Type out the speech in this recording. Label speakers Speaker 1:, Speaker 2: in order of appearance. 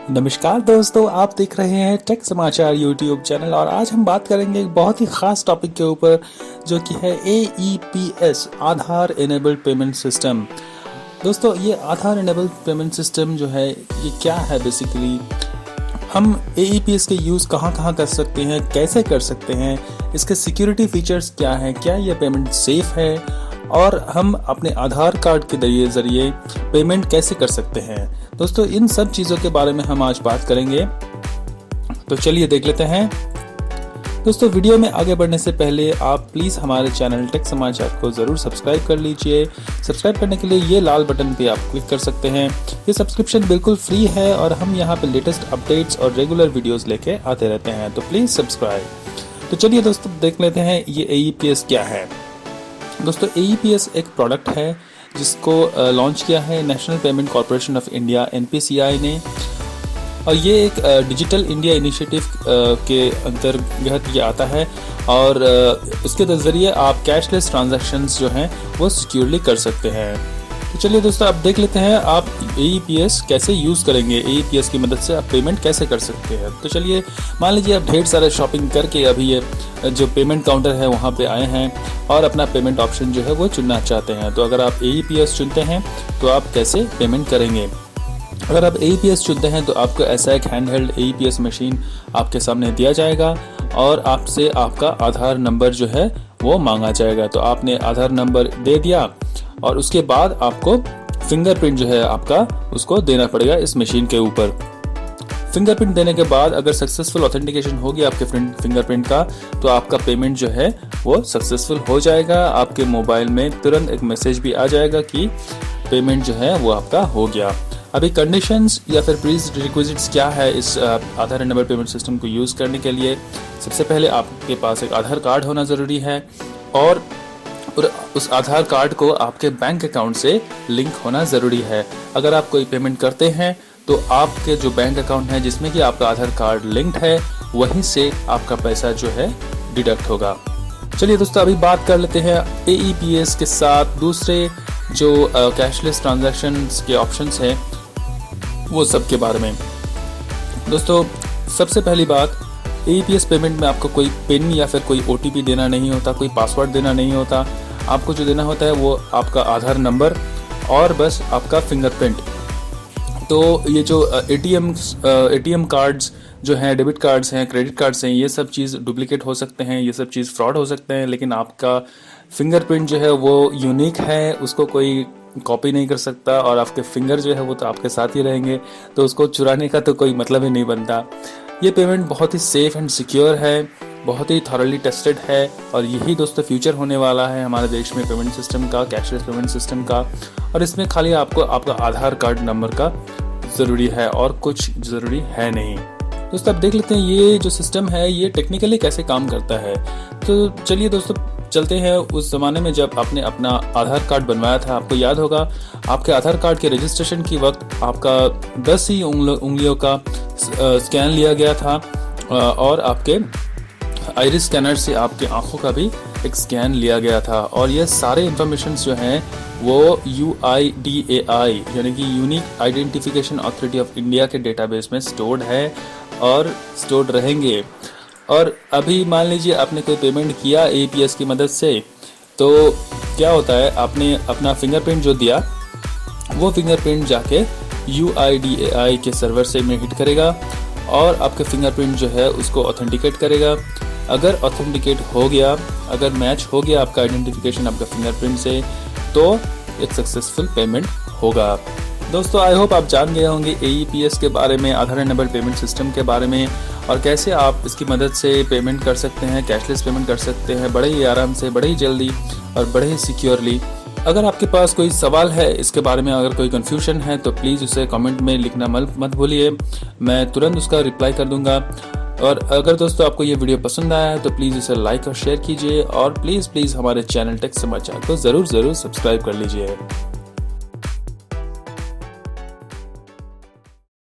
Speaker 1: नमस्कार दोस्तों, आप देख रहे हैं टेक समाचार यूट्यूब चैनल और आज हम बात करेंगे एक बहुत ही खास टॉपिक के ऊपर जो कि है AEPS आधार इनेबल्ड पेमेंट सिस्टम। दोस्तों, ये आधार इनेबल्ड पेमेंट सिस्टम जो है ये क्या है बेसिकली, हम AEPS के यूज़ कहाँ कर सकते हैं, कैसे कर सकते हैं, इसके सिक्योरिटी फीचर्स क्या हैं, क्या ये पेमेंट सेफ़ है और हम अपने आधार कार्ड के ज़रिए पेमेंट कैसे कर सकते हैं। दोस्तों, इन सब चीज़ों के बारे में हम आज बात करेंगे, तो चलिए देख लेते हैं। दोस्तों, वीडियो में आगे बढ़ने से पहले आप प्लीज़ हमारे चैनल टेक समाचार को ज़रूर सब्सक्राइब कर लीजिए। सब्सक्राइब करने के लिए ये लाल बटन पे आप क्लिक कर सकते हैं। ये सब्सक्रिप्शन बिल्कुल फ्री है और हम यहाँ पे लेटेस्ट अपडेट्स और रेगुलर वीडियोस लेके आते रहते हैं, तो प्लीज़ सब्सक्राइब। तो चलिए दोस्तों देख लेते हैं ये AEPS क्या है। दोस्तों, AEPS एक प्रोडक्ट है जिसको लॉन्च किया है national payment corporation of India NPCI ने, और ये एक डिजिटल इंडिया इनिशिएटिव के अंतर्गत ये आता है और इसके ज़रिए आप कैशलेस ट्रांजैक्शंस जो हैं वो सिक्योरली कर सकते हैं। तो चलिए दोस्तों, अब देख लेते हैं आप AEPS कैसे यूज़ करेंगे, AEPS की मदद से आप पेमेंट कैसे कर सकते हैं। तो चलिए, मान लीजिए आप ढेर सारे शॉपिंग करके अभी ये जो पेमेंट काउंटर है वहाँ पे आए हैं और अपना पेमेंट ऑप्शन जो है वो चुनना चाहते हैं। तो अगर आप AEPS चुनते हैं तो आप कैसे पेमेंट करेंगे। अगर आप AEPS चुनते हैं तो आपको ऐसा एक हैंडहेल्ड AEPS मशीन आपके सामने दिया जाएगा और आपसे आपका आधार नंबर जो है वो मांगा जाएगा। तो आपने आधार नंबर दे दिया और उसके बाद आपको फिंगरप्रिंट जो है आपका उसको देना पड़ेगा इस मशीन के ऊपर। फिंगरप्रिंट देने के बाद अगर सक्सेसफुल ऑथेंटिकेशन होगी आपके फिंगरप्रिंट का, तो आपका पेमेंट जो है वो सक्सेसफुल हो जाएगा। आपके मोबाइल में तुरंत एक मैसेज भी आ जाएगा कि पेमेंट जो है वो आपका हो गया। अभी कंडीशंस या फिर प्री रिक्विजिट्स क्या है इस आधार इनेबल्ड पेमेंट सिस्टम को यूज़ करने के लिए। सबसे पहले आपके पास एक आधार कार्ड होना ज़रूरी है और उस आधार कार्ड को आपके बैंक अकाउंट से लिंक होना ज़रूरी है। अगर आप कोई पेमेंट करते हैं तो आपके जो बैंक अकाउंट है जिसमें कि आपका आधार कार्ड लिंक्ड है वहीं से आपका पैसा जो है डिडक्ट होगा। चलिए दोस्तों, अभी बात कर लेते हैं AEPS के साथ दूसरे जो कैशलेस ट्रांजैक्शंस के ऑप्शंस हैं वो सब के बारे में। दोस्तों, सबसे पहली बात, AEPS पेमेंट में आपको कोई पिन या फिर कोई OTP देना नहीं होता, कोई पासवर्ड देना नहीं होता। आपको जो देना होता है वो आपका आधार नंबर और बस आपका फिंगरप्रिंट। तो ये जो ATM कार्ड्स जो हैं, डेबिट कार्ड्स हैं, क्रेडिट कार्ड्स हैं, ये सब चीज़ डुप्लीकेट हो सकते हैं, ये सब चीज़ फ्रॉड हो सकते हैं, लेकिन आपका फिंगरप्रिंट जो है वो यूनिक है, उसको कोई कॉपी नहीं कर सकता और आपके फिंगर जो है वो तो आपके साथ ही रहेंगे, तो उसको चुराने का तो कोई मतलब ही नहीं बनता। ये पेमेंट बहुत ही सेफ़ एंड सिक्योर है, बहुत ही थॉरली टेस्टेड है और यही दोस्तों फ्यूचर होने वाला है हमारे देश में पेमेंट सिस्टम का, कैशलेस पेमेंट सिस्टम का। और इसमें खाली आपको आपका आधार कार्ड नंबर का ज़रूरी है और कुछ ज़रूरी है नहीं। दोस्तों, अब देख लेते हैं ये जो सिस्टम है ये टेक्निकली कैसे काम करता है। तो चलिए दोस्तों, चलते हैं उस ज़माने में जब आपने अपना आधार कार्ड बनवाया था। आपको याद होगा आपके आधार कार्ड के रजिस्ट्रेशन के वक्त आपका 10 ही उंगलियों का स्कैन लिया गया था और आपके आइरिस स्कैनर से आपके आंखों का भी एक स्कैन लिया गया था और ये सारे इंफॉर्मेशन जो हैं वो UIDAI यानी कि unique identification authority of India के डेटाबेस में स्टोर्ड है और स्टोर्ड रहेंगे। और अभी मान लीजिए आपने कोई पेमेंट किया AEPS की मदद से, तो क्या होता है, आपने अपना फिंगरप्रिंट जो दिया वो फिंगरप्रिंट जाके UIDAI के सर्वर से में हिट करेगा और आपके फिंगरप्रिंट जो है उसको ऑथेंटिकेट करेगा। अगर ऑथेंटिकेट हो गया, अगर मैच हो गया आपका आइडेंटिफिकेशन आपका फिंगरप्रिंट से, तो एक सक्सेसफुल पेमेंट होगा। दोस्तों, आई होप आप जान गए होंगे AEPS के बारे में, आधार इनेबल्ड पेमेंट सिस्टम के बारे में और कैसे आप इसकी मदद से पेमेंट कर सकते हैं, कैशलेस पेमेंट कर सकते हैं बड़े ही आराम से, बड़े ही जल्दी और बड़े ही सिक्योरली। अगर आपके पास कोई सवाल है इसके बारे में, अगर कोई कन्फ्यूजन है तो प्लीज़ उसे कमेंट में लिखना मत भूलिए, मैं तुरंत उसका रिप्लाई कर दूंगा। और अगर दोस्तों आपको ये वीडियो पसंद आया है तो प्लीज़ इसे लाइक और शेयर कीजिए और प्लीज़ हमारे चैनल टेक समाचार को ज़रूर सब्सक्राइब कर लीजिए।